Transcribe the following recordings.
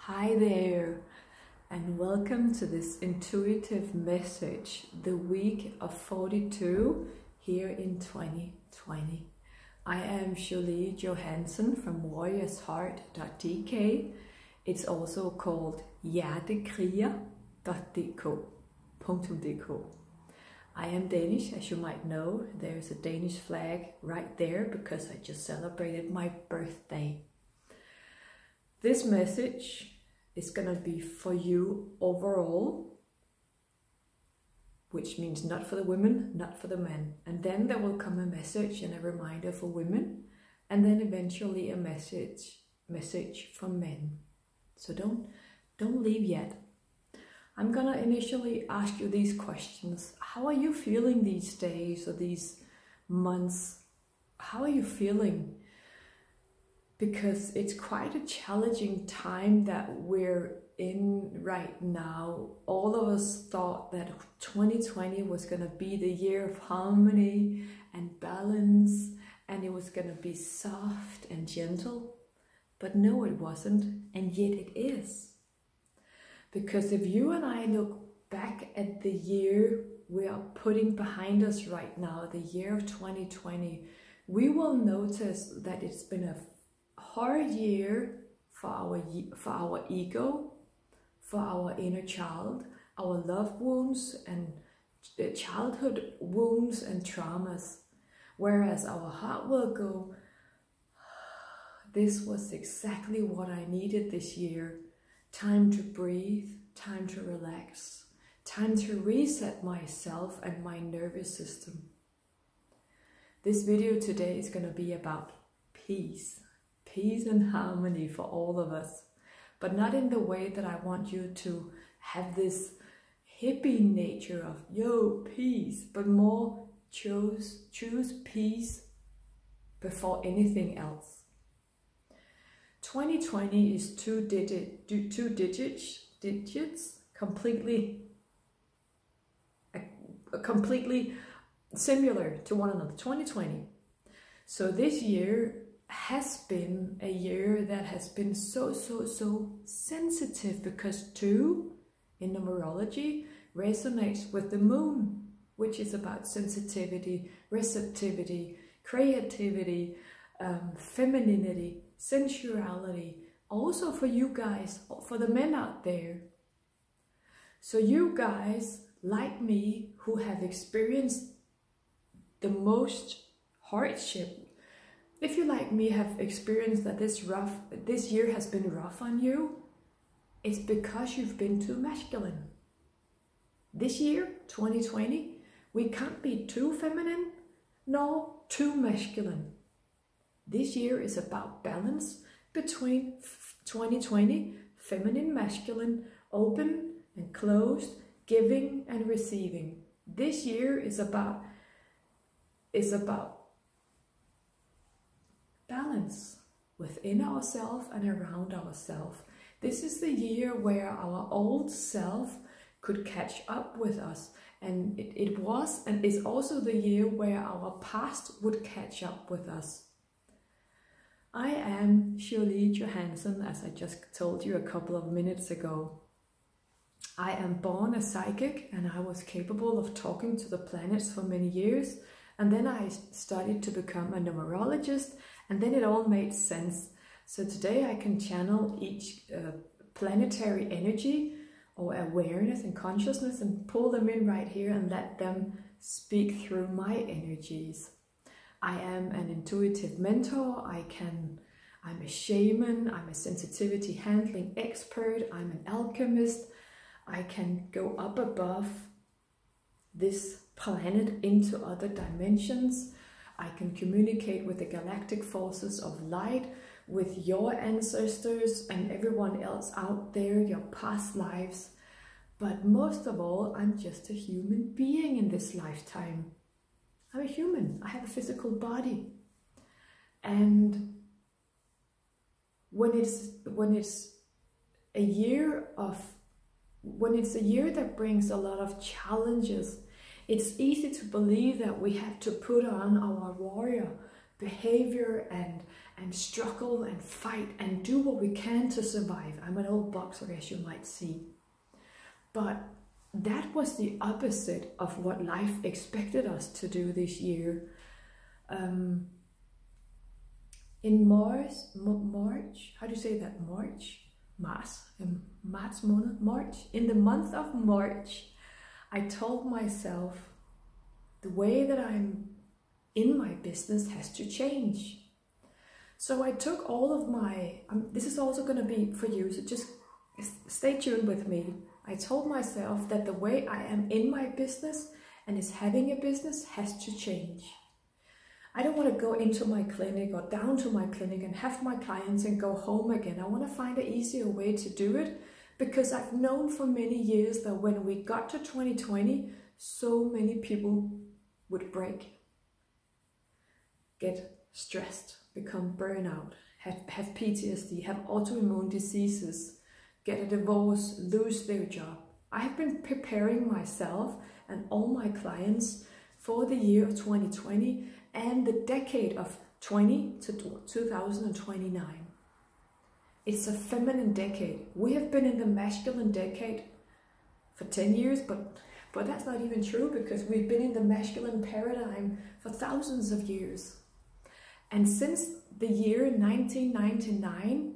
Hi there, and welcome to this intuitive message, the week of 42 here in 2020. I am Jolie Johansson from warriorsheart.dk. It's also called hjertekriger.dk. I am Danish, as you might know. There's a Danish flag right there because I just celebrated my birthday. This message is going to be for you overall, which means not for the women, not for the men. And then there will come a message and a reminder for women, and then eventually a message for men. So don't leave yet. I'm going to initially ask you these questions. How are you feeling these days or these months? How are you feeling? Because it's quite a challenging time that we're in right now. All of us thought that 2020 was going to be the year of harmony and balance, and it was going to be soft and gentle. But no, it wasn't, and yet it is. Because if you and I look back at the year we are putting behind us right now, the year of 2020, we will notice that it's been a hard year for our ego, for our inner child, our love wounds and childhood wounds and traumas. Whereas our heart will go, this was exactly what I needed this year. Time to breathe, time to relax, time to reset myself and my nervous system. This video today is going to be about peace. Peace and harmony for all of us, but not in the way that I want you to have this hippie nature of yo peace, but more choose peace before anything else. 2020 is two digits completely similar to one another. 2020. So this year has been a year that has been so sensitive, because 2 in numerology resonates with the moon, which is about sensitivity, receptivity, creativity, femininity, sensuality, also for you guys, for the men out there. So you guys, like me, who have experienced the most hardship, if you, like me, have experienced that this year has been rough on you, it's because you've been too masculine. This year, 2020, we can't be too feminine, nor too masculine. This year is about balance between 2020, feminine, masculine, open and closed, giving and receiving. This year is about balance within ourselves and around ourselves. This is the year where our old self could catch up with us, and it was and is also the year where our past would catch up with us. I am Jolie Johansson, as I just told you a couple of minutes ago. I am born a psychic, and I was capable of talking to the planets for many years, and then I studied to become a numerologist, and then it all made sense. So today I can channel each planetary energy or awareness and consciousness and pull them in right here and let them speak through my energies. I am an intuitive mentor. I'm a shaman. I'm a sensitivity handling expert. I'm an alchemist. I can go up above this planet into other dimensions. I can communicate with the galactic forces of light, with your ancestors and everyone else out there, your past lives. But most of all, I'm just a human being in this lifetime. I'm a human. I have a physical body. And when it's a year that brings a lot of challenges, it's easy to believe that we have to put on our warrior behavior and and struggle and fight and do what we can to survive. I'm an old boxer, as you might see. But that was the opposite of what life expected us to do this year. In March, how do you say that? March. In the month of March, I told myself the way that I'm in my business has to change. So I took all of my, this is also going to be for you, so just stay tuned with me. I told myself that the way I am in my business and is having a business has to change. I don't want to go into my clinic or down to my clinic and have my clients and go home again. I want to find an easier way to do it, because I've known for many years that when we got to 2020, so many people would break, get stressed, become burnout, have PTSD, have autoimmune diseases, get a divorce, lose their job. I have been preparing myself and all my clients for the year of 2020 and the decade of 20 to 2029. It's a feminine decade. We have been in the masculine decade for 10 years, but that's not even true, because we've been in the masculine paradigm for thousands of years. And since the year 1999,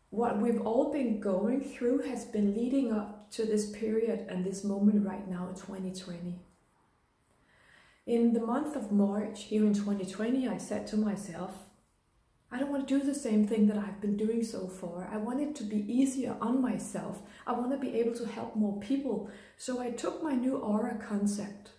what we've all been going through has been leading up to this period and this moment right now, 2020. In the month of March here in 2020, I said to myself, I don't want to do the same thing that I've been doing so far. I want it to be easier on myself. I want to be able to help more people. So I took my new aura concept.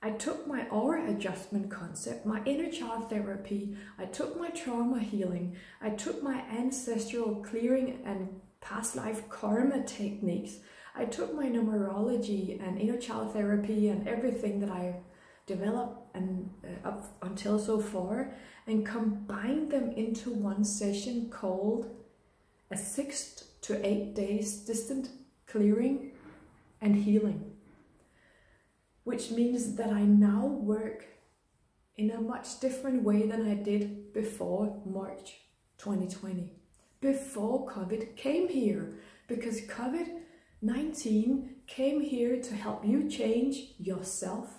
I took my aura adjustment concept, my inner child therapy. I took my trauma healing. I took my ancestral clearing and past life karma techniques. I took my numerology and inner child therapy and everything that I developed and up until so far, and combined them into one session called a 6 to 8 days distant clearing and healing, which means that I now work in a much different way than I did before March 2020, before COVID came here, because COVID-19 came here to help you change yourself,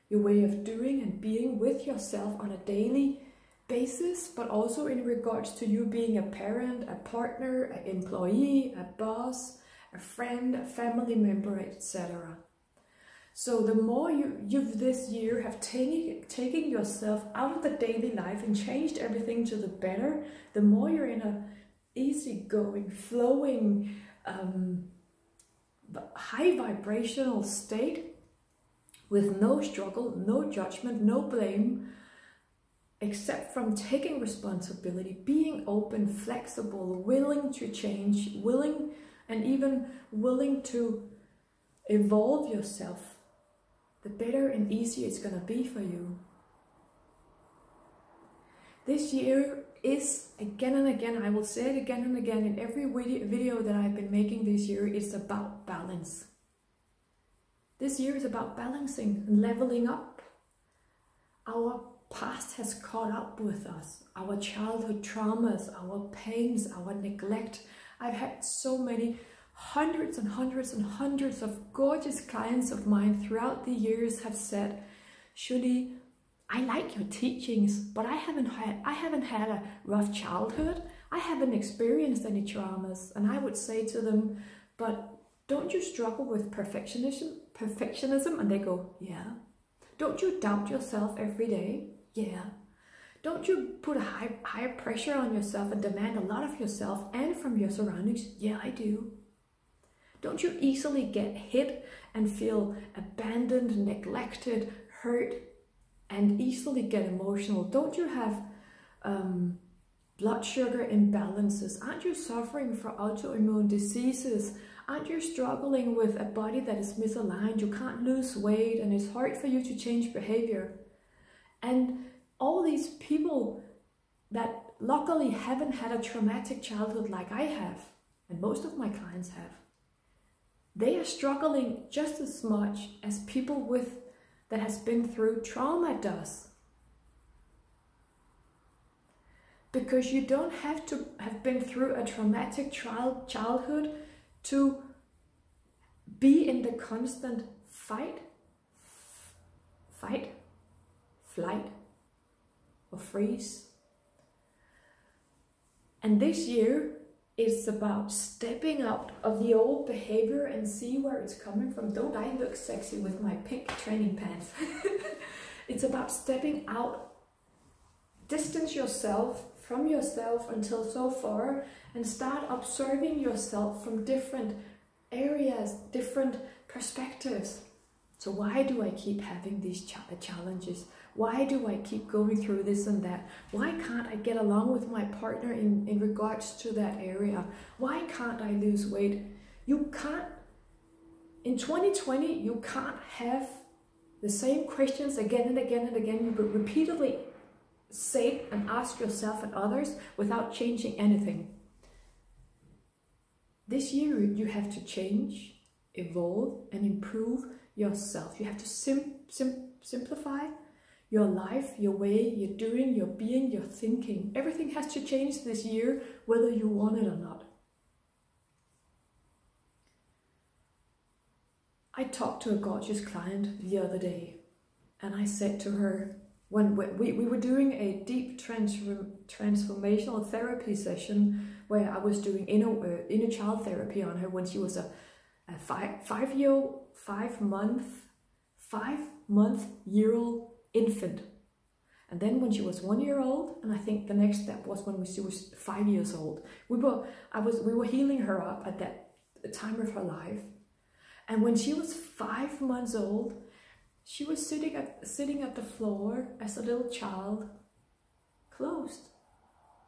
your way of doing and being with yourself on a daily basis, but also in regards to you being a parent, a partner, an employee, a boss, a friend, a family member, etc. So the more you've this year have taken yourself out of the daily life and changed everything to the better, the more you're in a easygoing, flowing, high vibrational state with no struggle, no judgment, no blame, except from taking responsibility, being open, flexible, willing to change, willing and even willing to evolve yourself, the better and easier it's going to be for you. This year is, again and again, I will say it again and again in every video that I've been making this year, it's about balance. This year is about balancing and leveling up. Our past has caught up with us, our childhood traumas, our pains, our neglect. I've had so many hundreds and hundreds and hundreds of gorgeous clients of mine throughout the years have said, Julie, I like your teachings, but I haven't had a rough childhood. I haven't experienced any traumas. And I would say to them, but don't you struggle with perfectionism? And they go, yeah. Don't you doubt yourself every day? Yeah. Don't you put a high pressure on yourself and demand a lot of yourself and from your surroundings? Yeah, I do. Don't you easily get hit and feel abandoned, neglected, hurt, and easily get emotional? Don't you have blood sugar imbalances? Aren't you suffering from autoimmune diseases? Aren't you struggling with a body that is misaligned? You can't lose weight and it's hard for you to change behavior. And all these people that luckily haven't had a traumatic childhood like I have, and most of my clients have, they are struggling just as much as people that has been through trauma does. because you don't have to have been through a traumatic childhood to be in the constant fight, flight, or freeze. And this year, it's about stepping out of the old behavior and see where it's coming from. Don't I look sexy with my pink training pants? It's about stepping out, distance yourself from yourself until so far, and start observing yourself from different areas, different perspectives. So why do I keep having these challenges? Why do I keep going through this and that? Why can't I get along with my partner in regards to that area? Why can't I lose weight? You can't, in 2020, you can't have the same questions again and again and again. You repeatedly say it and ask yourself and others without changing anything. This year, you have to change, evolve, and improve yourself. You have to simplify your life, your way, your doing, your being, your thinking. Everything has to change this year, whether you want it or not. I talked to a gorgeous client the other day, and I said to her, when we were doing a deep transformational therapy session where I was doing inner child therapy on her when she was a five-month-year-old infant. And then when she was 1 year old, and I think the next step was when she was 5 years old. We were healing her up at that time of her life. And when she was 5 months old, she was sitting at the floor as a little child, closed.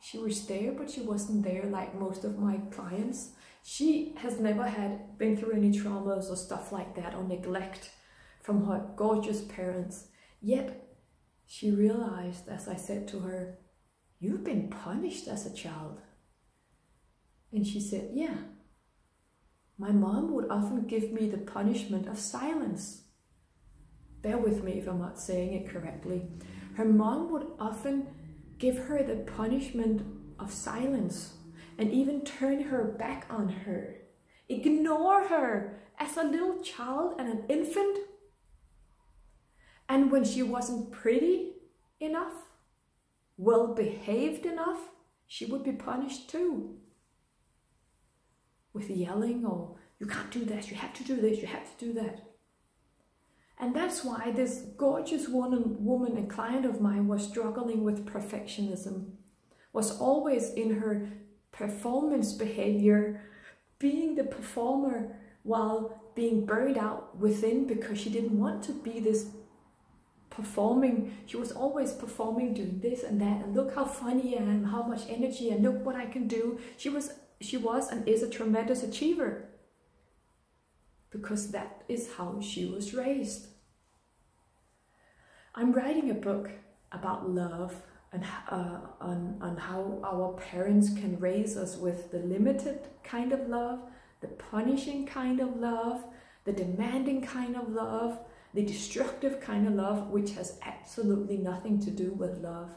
She was there, but she wasn't there like most of my clients. She has never been through any traumas or stuff like that, or neglect from her gorgeous parents. Yet she realized, as I said to her, "You've been punished as a child." And she said, "Yeah. My mom would often give me the punishment of silence." Bear with me if I'm not saying it correctly. Her mom would often give her the punishment of silence and even turn her back on her, ignore her as a little child and an infant. And when she wasn't pretty enough, well behaved enough, she would be punished too. With yelling, or "You can't do this, you have to do this, you have to do that." And that's why this gorgeous woman, a client of mine, was struggling with perfectionism, was always in her performance behavior, being the performer while being buried out within, because she didn't want to be this performing. She was always performing, doing this and that, and look how funny I am, how much energy, and look what I can do. She was and is a tremendous achiever, because that is how she was raised. I'm writing a book about love and on how our parents can raise us with the limited kind of love, the punishing kind of love, the demanding kind of love, the destructive kind of love, which has absolutely nothing to do with love.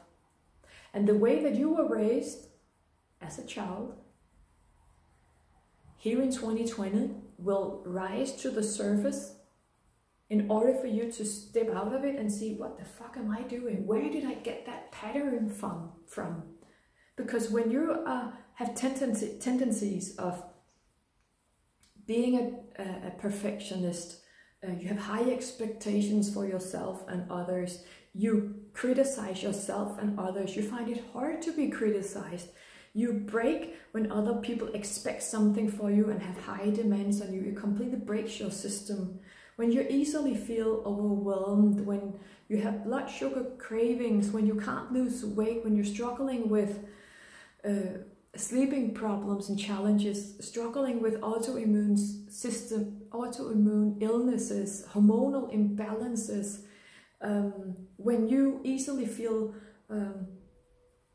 And the way that you were raised as a child here in 2020 will rise to the surface in order for you to step out of it and see, what the fuck am I doing? Where did I get that pattern from? Because when you have tendencies of being a perfectionist, you have high expectations for yourself and others, you criticize yourself and others, you find it hard to be criticized, you break when other people expect something for you and have high demands on you, it completely breaks your system. When you easily feel overwhelmed, when you have blood sugar cravings, when you can't lose weight, when you're struggling with sleeping problems and challenges, struggling with autoimmune illnesses, hormonal imbalances, when you easily feel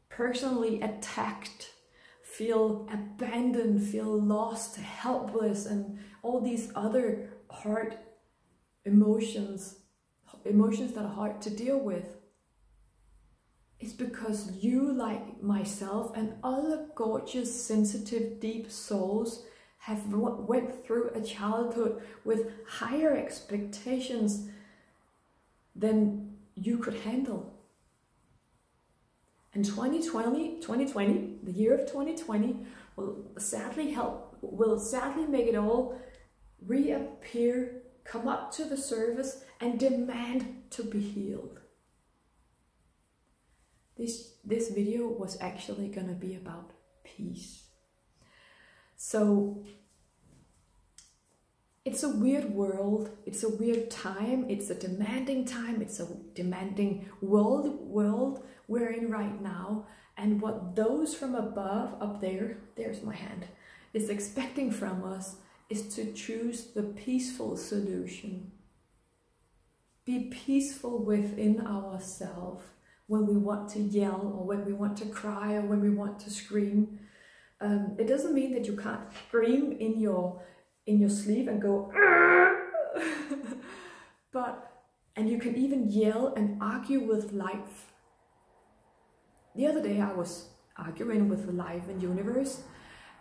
personally attacked, feel abandoned, feel lost, helpless, and all these other hard emotions that are hard to deal with, is because you, like myself and other gorgeous, sensitive, deep souls, have went through a childhood with higher expectations than you could handle. And 2020, the year of 2020, will sadly make it all reappear, come up to the surface, and demand to be healed. This video was actually gonna be about peace. So it's a weird world, it's a weird time, it's a demanding time, it's a demanding world we're in right now. And what those from above, up there, there's my hand, is expecting from us is to choose the peaceful solution. Be peaceful within ourselves when we want to yell, or when we want to cry, or when we want to scream. It doesn't mean that you can't scream in your sleep and go and you can even yell and argue with life. The other day I was arguing with life and universe,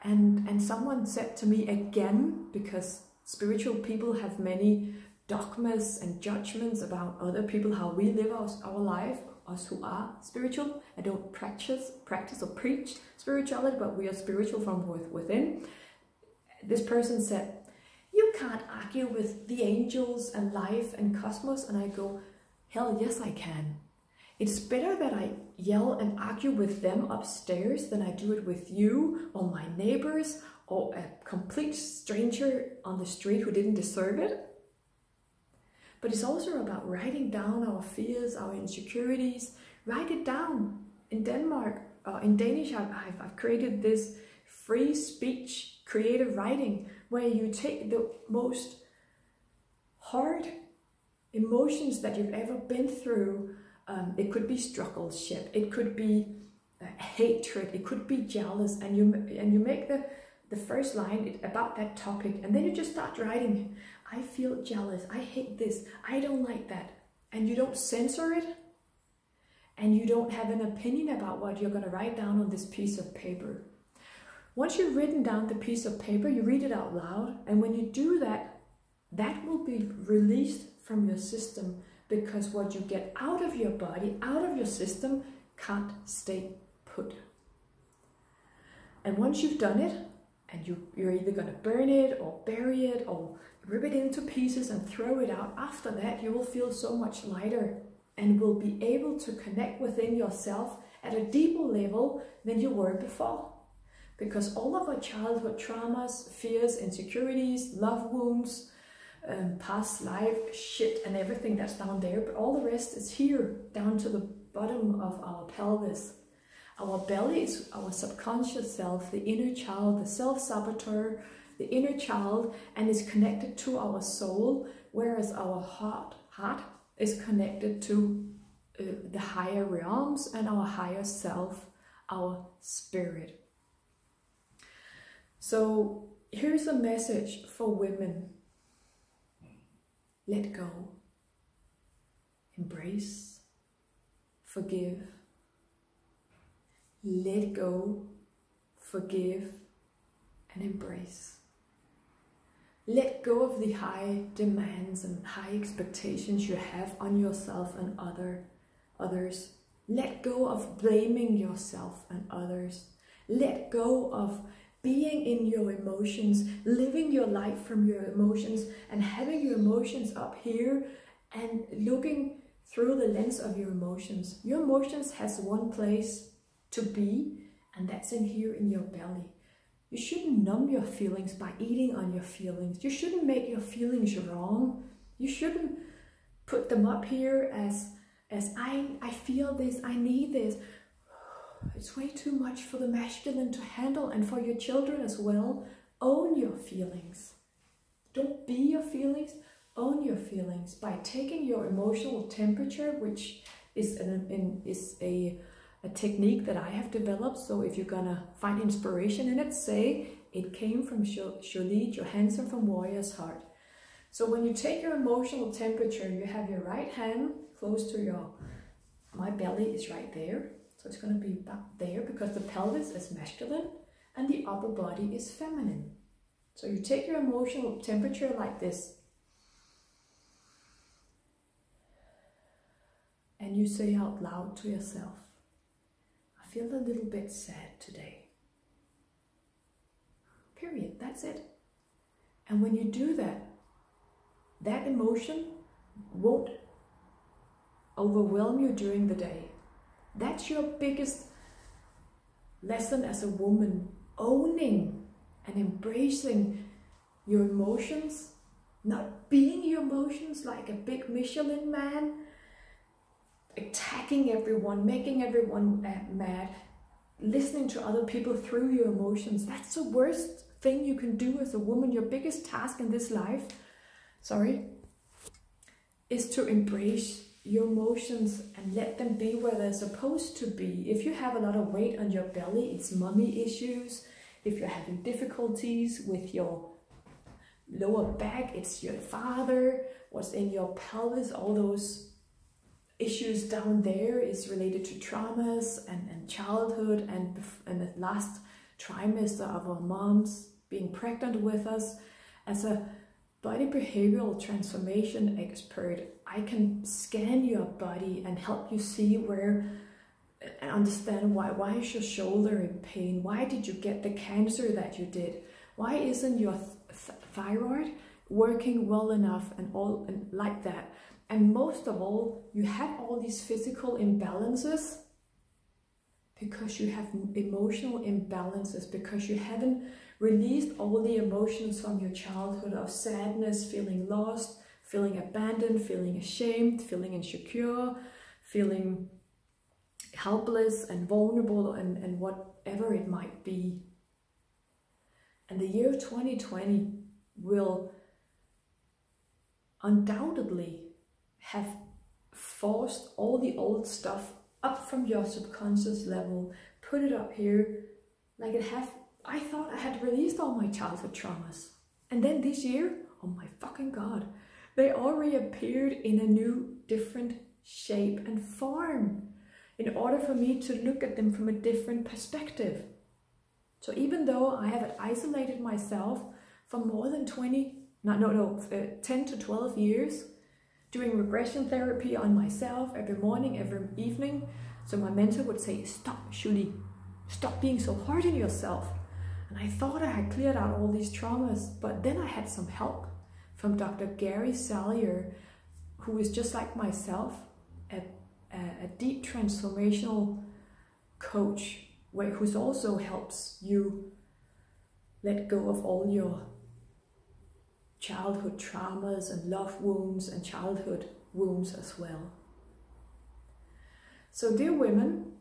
and someone said to me again, because spiritual people have many dogmas and judgments about other people, how we live our life, us who are spiritual. I don't practice or preach spirituality, but we are spiritual from within. This person said, you can't argue with the angels and life and cosmos. And I go, hell yes I can. It's better that I yell and argue with them upstairs than I do it with you or my neighbors or a complete stranger on the street who didn't deserve it. But it's also about writing down our fears, our insecurities. Write it down. In Denmark, in Danish, I've created this free speech creative writing where you take the most hard emotions that you've ever been through. It could be struggleship, it could be hatred, it could be jealous, and you make the first line about that topic, and then you just start writing. I feel jealous, I hate this, I don't like that. And you don't censor it, and you don't have an opinion about what you're going to write down on this piece of paper. Once you've written down the piece of paper, you read it out loud, and when you do that, that will be released from your system, because what you get out of your body, out of your system, can't stay put. And once you've done it, and you're either going to burn it or bury it or rip it into pieces and throw it out, after that you will feel so much lighter and will be able to connect within yourself at a deeper level than you were before. Because all of our childhood traumas, fears, insecurities, love wounds, past life shit and everything that's down there, but all the rest is here, down to the bottom of our pelvis. Our belly is our subconscious self, the inner child, the self-saboteur, the inner child, and is connected to our soul, whereas our heart is connected to the higher realms and our higher self, our spirit. So here's a message for women. Let go, embrace, forgive. Let go, forgive, and embrace. Let go of the high demands and high expectations you have on yourself and others. Let go of blaming yourself and others. Let go of being in your emotions, living your life from your emotions, and having your emotions up here and looking through the lens of your emotions. Your emotions has one place to be, and that's in here in your belly. You shouldn't numb your feelings by eating on your feelings. You shouldn't make your feelings wrong. You shouldn't put them up here as I feel this, I need this. It's way too much for the masculine to handle, and for your children as well. Own your feelings. Don't be your feelings, own your feelings by taking your emotional temperature, which is a technique that I have developed. So if you're gonna find inspiration in it, say it came from Jolie Johansson from Warrior's Heart. So when you take your emotional temperature, you have your right hand close to your my belly is right there. So it's going to be back there because the pelvis is masculine and the upper body is feminine. So you take your emotional temperature like this. And you say out loud to yourself, I feel a little bit sad today. Period. That's it. And when you do that, that emotion won't overwhelm you during the day. That's your biggest lesson as a woman, owning and embracing your emotions, not being your emotions like a big Michelin man, attacking everyone, making everyone mad, listening to other people through your emotions. That's the worst thing you can do as a woman. Your biggest task in this life, is to embrace your emotions and let them be where they're supposed to be. If you have a lot of weight on your belly, it's mommy issues. If you're having difficulties with your lower back, it's your father. What's in your pelvis, all those issues down there is related to traumas and childhood and the last trimester of our moms being pregnant with us. As a body behavioral transformation expert, I can scan your body and help you see where and understand why is your shoulder in pain? Why did you get the cancer that you did? Why isn't your thyroid working well enough and like that? And most of all, you have all these physical imbalances because you have emotional imbalances, because you haven't released all the emotions from your childhood of sadness, feeling lost, feeling abandoned, feeling ashamed, feeling insecure, feeling helpless and vulnerable and whatever it might be. And the year 2020 will undoubtedly have forced all the old stuff up from your subconscious level, put it up here, like it have. I thought I had released all my childhood traumas. And then this year, oh my fucking God, they all reappeared in a new, different shape and form in order for me to look at them from a different perspective. So even though I have isolated myself for more than 10 to 12 years, doing regression therapy on myself every morning, every evening. So my mentor would say, stop, Julie, stop being so hard on yourself. And I thought I had cleared out all these traumas, but then I had some help from Dr. Gary Salyer, who is just like myself, a deep transformational coach, who also helps you let go of all your childhood traumas and love wounds and childhood wounds as well. So dear women,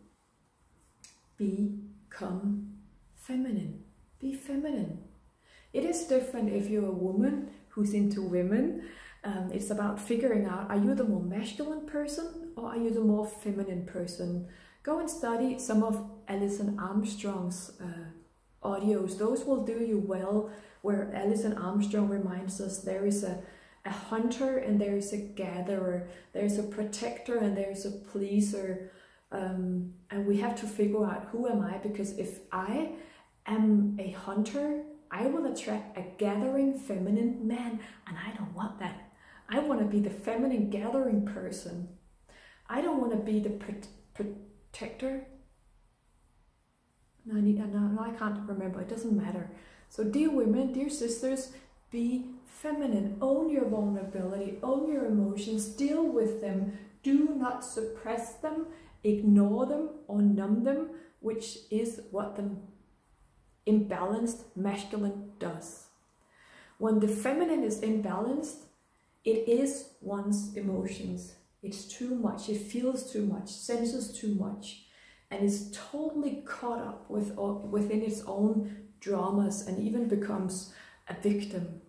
become feminine. Be feminine. It is different if you're a woman who's into women. It's about figuring out, are you the more masculine person or are you the more feminine person? Go and study some of Alison Armstrong's audios. Those will do you well, where Alison Armstrong reminds us there is a hunter and there is a gatherer, there's a protector and there's a pleaser, and we have to figure out, who am I? Because if I am a hunter, I will attract a gathering feminine man, and I don't want that. I want to be the feminine gathering person. I don't want to be the protector. No, I can't remember, it doesn't matter. So dear women, dear sisters, be feminine, own your vulnerability, own your emotions, deal with them, do not suppress them, ignore them or numb them, which is what the imbalanced masculine does. When the feminine is imbalanced, it is one's emotions. It's too much, it feels too much, senses too much, and is totally caught up within its own dramas and even becomes a victim.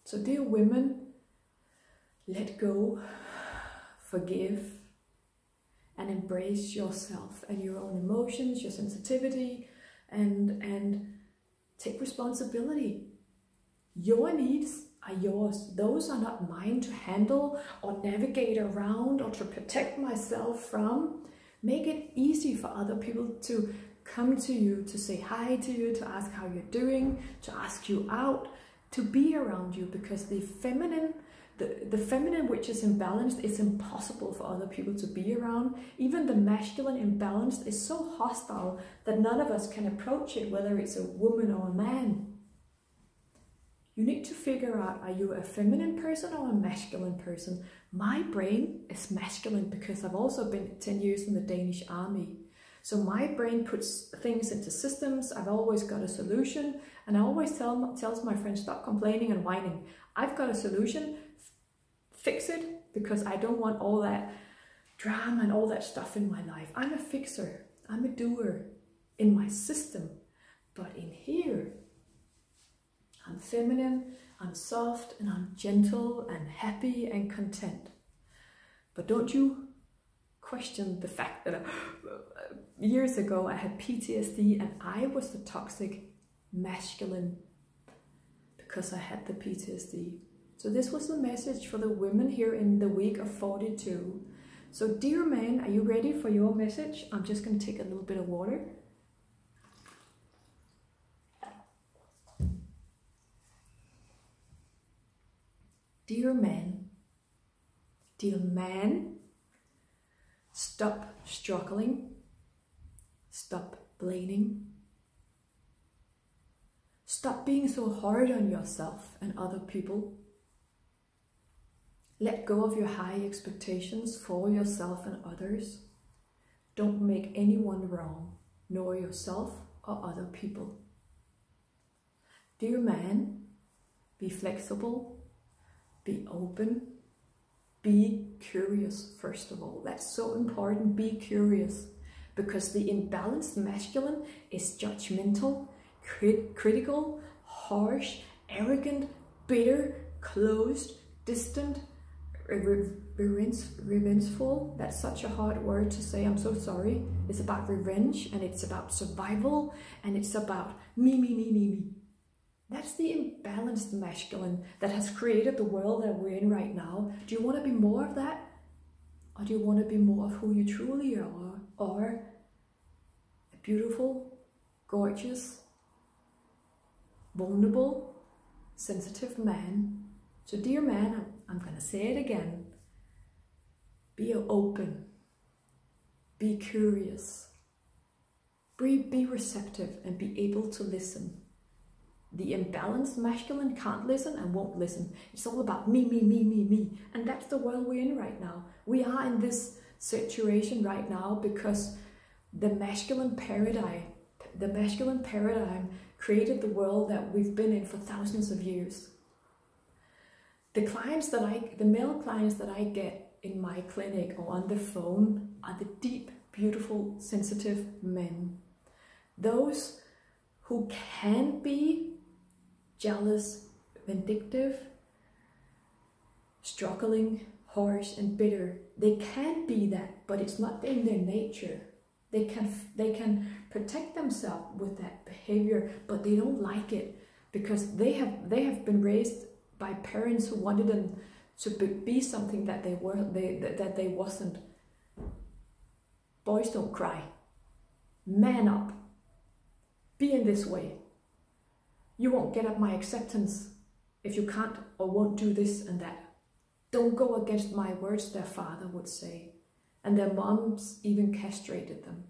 So dear women, let go, forgive, and embrace yourself and your own emotions, your sensitivity, and take responsibility. Your needs are yours. Those are not mine to handle or navigate around or to protect myself from. Make it easy for other people to come to you, to say hi to you, to ask how you're doing, to ask you out, to be around you, because the feminine which is imbalanced is impossible for other people to be around. Even the masculine imbalanced is so hostile that none of us can approach it, whether it's a woman or a man. You need to figure out, are you a feminine person or a masculine person? My brain is masculine because I've also been 10 years in the Danish army. So my brain puts things into systems. I've always got a solution. And I always tells my friends, stop complaining and whining. I've got a solution. Fix it, because I don't want all that drama and all that stuff in my life. I'm a fixer. I'm a doer in my system. But in here, I'm feminine, I'm soft, and I'm gentle and happy and content. But don't you question the fact that years ago I had PTSD and I was the toxic masculine because I had the PTSD. So this was the message for the women here in the week of 42. So dear men, are you ready for your message? I'm just going to take a little bit of water. Dear man, stop struggling, stop blaming, stop being so hard on yourself and other people. Let go of your high expectations for yourself and others. Don't make anyone wrong, nor yourself or other people. Dear man, be flexible, be open, be curious first of all. That's so important, be curious. Because the imbalanced masculine is judgmental, critical, harsh, arrogant, bitter, closed, distant, revengeful. That's such a hard word to say, I'm so sorry. It's about revenge, and it's about survival, and it's about me. That's the imbalanced masculine that has created the world that we're in right now. Do you want to be more of that? Or do you want to be more of who you truly are? Or a beautiful, gorgeous, vulnerable, sensitive man? So dear man, I'm going to say it again. Be open. Be curious. Be receptive and be able to listen. The imbalanced masculine can't listen and won't listen. It's all about me. And that's the world we're in right now. We are in this situation right now because the masculine paradigm created the world that we've been in for thousands of years. The male clients that I get in my clinic or on the phone are the deep, beautiful, sensitive men. Those who can be jealous, vindictive, struggling, harsh and bitter. They can be that, but it's not in their nature. They can protect themselves with that behavior, but they don't like it because they have been raised by parents who wanted them to be something that they wasn't. Boys don't cry. Man up. Be in this way. You won't get up my acceptance if you can't or won't do this and that. Don't go against my words, their father would say. And their moms even castrated them.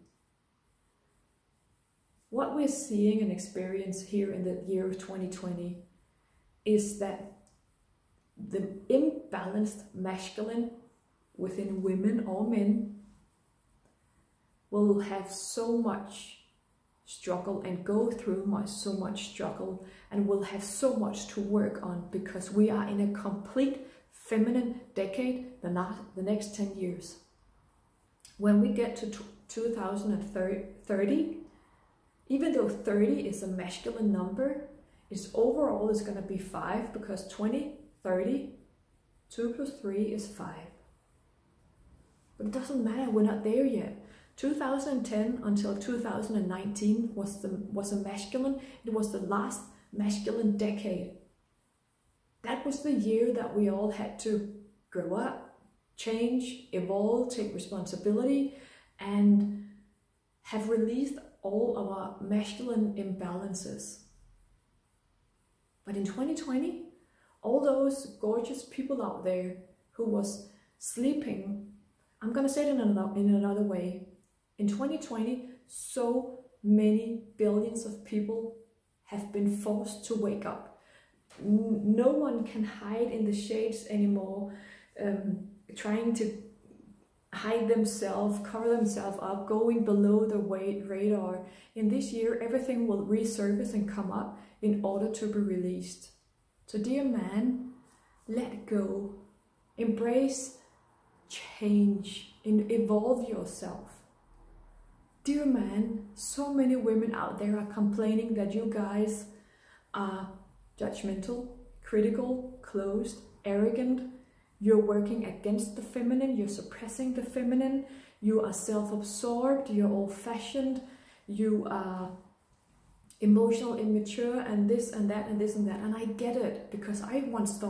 What we're seeing and experience here in the year of 2020 is that the imbalanced masculine within women or men will have so much struggle and go through so much struggle and will have so much to work on because we are in a complete feminine decade the next 10 years. When we get to 2030, even though 30 is a masculine number, it's overall is going to be 5 because 2030, 2 plus 3 is 5. But it doesn't matter, we're not there yet. 2010 until 2019 was a masculine, it was the last masculine decade. that was the year that we all had to grow up, change, evolve, take responsibility, and have released all of our masculine imbalances. But in 2020, all those gorgeous people out there who was sleeping, I'm gonna say it in another way. In 2020, so many billions of people have been forced to wake up. No one can hide in the shades anymore, trying to hide themselves, cover themselves up, going below the radar. In this year, everything will resurface and come up in order to be released. So dear man, let go, embrace change, and evolve yourself. Dear man, so many women out there are complaining that you guys are judgmental, critical, closed, arrogant. You're working against the feminine, you're suppressing the feminine, you are self-absorbed, you're old-fashioned, you are emotional, immature, and this and that and this and that. And I get it, because I once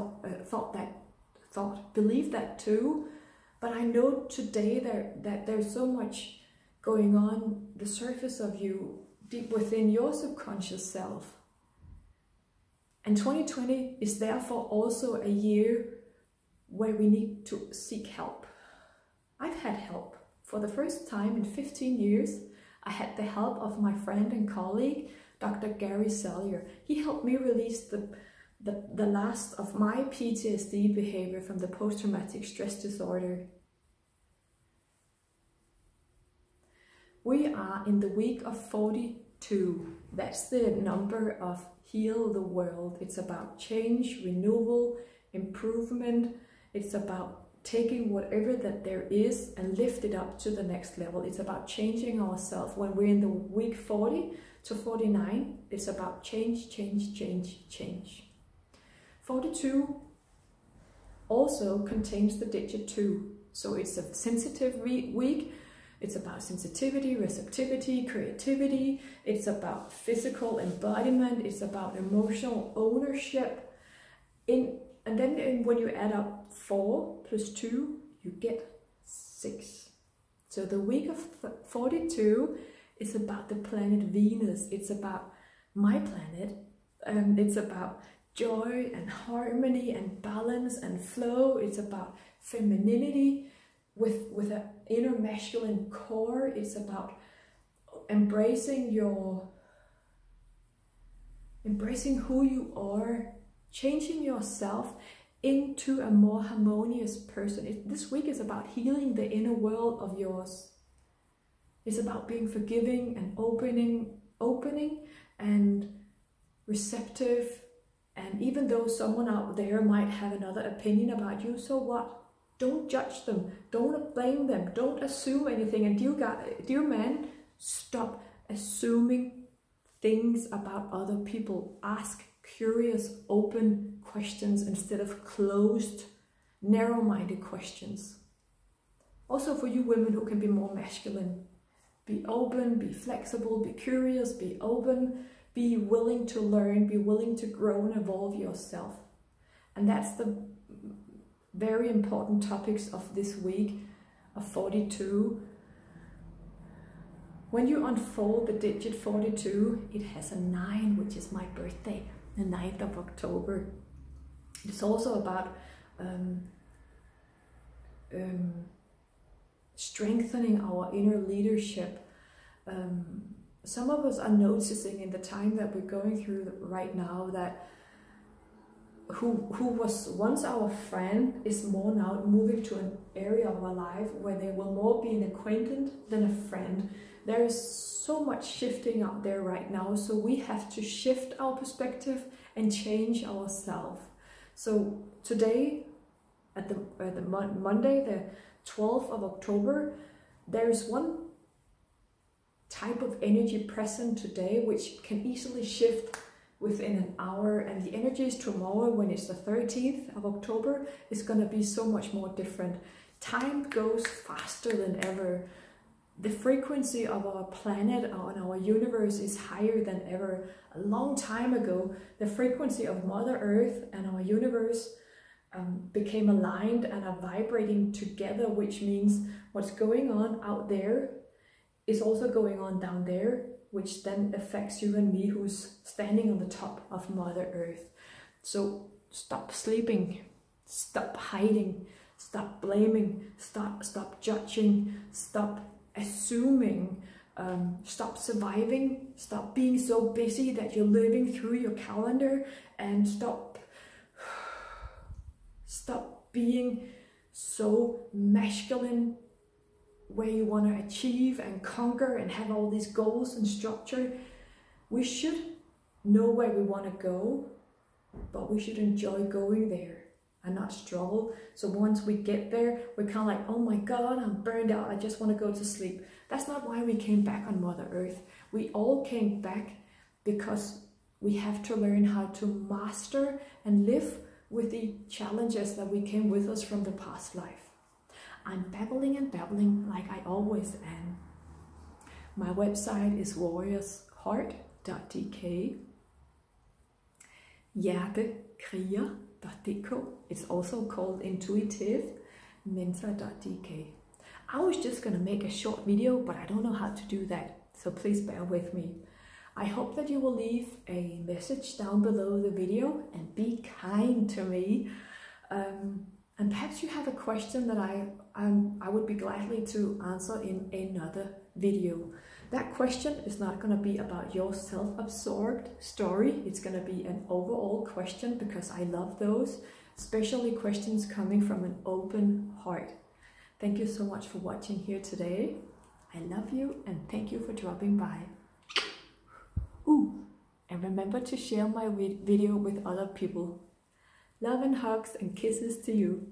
believed that too. But I know today that there's so much going on the surface of you, deep within your subconscious self. And 2020 is therefore also a year where we need to seek help. I've had help. For the first time in 15 years, I had the help of my friend and colleague, Dr. Gary Sellier. He helped me release the last of my PTSD behavior from the post-traumatic stress disorder. We are in the week of 42. That's the number of Heal the World. It's about change, renewal, improvement. It's about taking whatever that there is and lift it up to the next level. It's about changing ourselves. When we're in the week 40 to 49, it's about change, change, change, change. 42 also contains the digit 2. So it's a sensitive week. It's about sensitivity, receptivity, creativity. It's about physical embodiment. It's about emotional ownership. And then when you add up 4 plus 2, you get 6. So the week of 42 is about the planet Venus. It's about my planet. It's about joy and harmony and balance and flow. It's about femininity with an inner masculine core. It's about embracing who you are, changing yourself into a more harmonious person. This week is about healing the inner world of yours. It's about being forgiving and opening and receptive. And even though someone out there might have another opinion about you, so what? Don't judge them. Don't blame them. Don't assume anything. And dear man, stop assuming things about other people. Ask curious, open questions instead of closed, narrow-minded questions. Also for you women who can be more masculine, be open, be flexible, be curious, be open, be willing to learn, be willing to grow and evolve yourself. And that's the very important topics of this week of 42. When you unfold the digit 42, it has a 9, which is my birthday, the 9th of October. It's also about strengthening our inner leadership. Some of us are noticing in the time that we're going through right now that who was once our friend is more now moving to an area of our life where they will more be an acquaintance than a friend. There is so much shifting out there right now, so we have to shift our perspective and change ourselves. So today, at the Monday, the 12th of October, there is one type of energy present today which can easily shift within an hour, and the energies tomorrow, when it's the 13th of October, is going to be so much more different. Time goes faster than ever. the frequency of our planet and our universe is higher than ever. A long time ago, the frequency of Mother Earth and our universe became aligned and are vibrating together, which means what's going on out there is also going on down there, which then affects you and me who's standing on the top of Mother Earth. So stop sleeping, stop hiding, stop blaming, stop judging, stop assuming, stop surviving, stop being so busy that you're living through your calendar, and stop being so masculine where you want to achieve and conquer and have all these goals and structure. We should know where we want to go, but we should enjoy going there and not struggle. So once we get there, we're kind of like, oh my God, I'm burned out, I just want to go to sleep. That's not why we came back on Mother Earth. We all came back because we have to learn how to master and live with the challenges that we came with us from the past life. I'm babbling and babbling like I always am. My website is warriorsheart.dk, hjertekriger.dk. It's also called intuitivementor.dk. I was just gonna make a short video, but I don't know how to do that, so please bear with me. I hope that you will leave a message down below the video and be kind to me. And perhaps you have a question that I would be gladly to answer in another video. That question is not going to be about your self-absorbed story. It's going to be an overall question, because I love those, especially questions coming from an open heart. Thank you so much for watching here today. I love you and thank you for dropping by. Ooh, and remember to share my video with other people. Love and hugs and kisses to you.